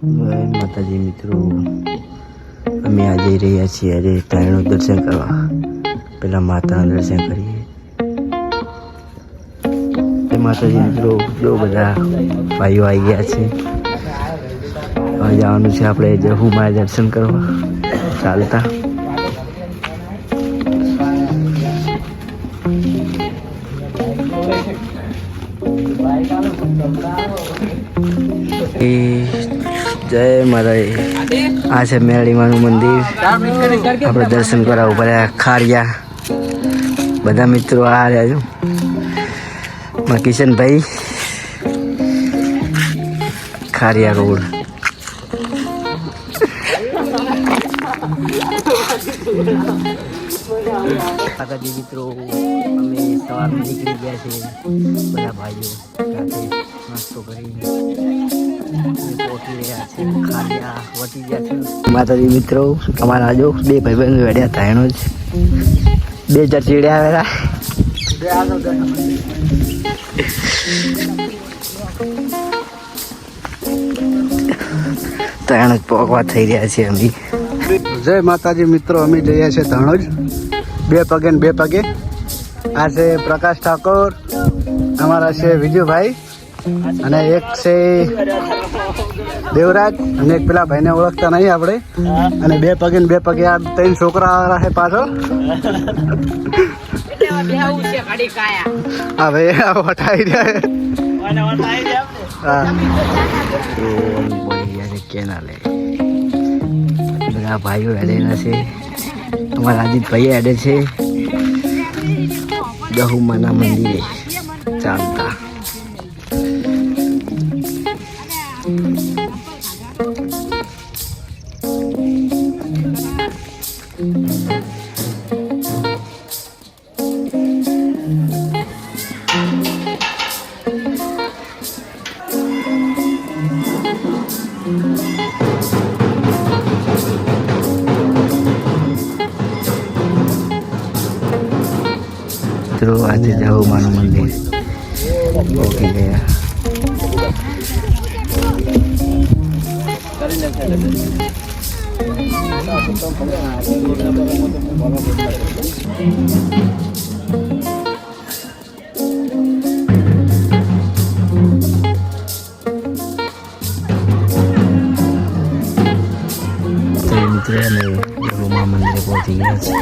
જય માતાજી મિત્રો, અમે આજે રહ્યા છીએ આજે ટાઈનું દર્શન કરવા. પેલા માતાના દર્શન કરીએ. જય માતાજી મિત્રો, જો બધા ભાઈઓ આવી ગયા છે. હવે જવાનું છે આપણે જહુમાં દર્શન કરવા ચાલતા. જય માતાજી, આ છે મેરડીમાનું મંદિર. આપણે દર્શન કરાવવું પડે. ખારિયા બધા મિત્રો આ રહ્યા છો. કિશનભાઈ ખારિયા રોડ. માતાજી મિત્રો, અમે સવારમાં નીકળી ગયા છે બધા ભાઈઓ સાથે નાસ્તો કરીને પહોંચી રહ્યા છે. ખારિયા વટી ગયા છે. માતાજી મિત્રો, અમારા આજો બે ભાઈબંધો વેડ્યા હતા એનો જ 2 ચીડ્યા આવેલા. ત્રણ જ પોકવા થઈ રહ્યા છે અમે. જય માતાજી મિત્રો, અમે જઈએ છીએ ધણોજ 2 પગે ને 2 પગે. આ છે પ્રકાશ ઠાકોર, અમારા છે વિજુભાઈ, અને એક છે દેવરાજ, અને એક પેલા ભાઈને ઓળખતા નહીં આપણે. અને 2 પગે ને 2 પગે આ 3 છોકરા વાળા છે પાછો. હા ભાઈ, આ વટાઈ રહ્યા. કેનાલે બધા ભાઈઓ હેડેલા છે. અમારા આદિતભાઈ હેડે છે જહુમાના મંદિરે ચાલતા. આજે જહુમાનું મંદિર પહોંચી ગયા. મિત્રો અમે જહુમા મંદિરે પહોંચી ગયા છે.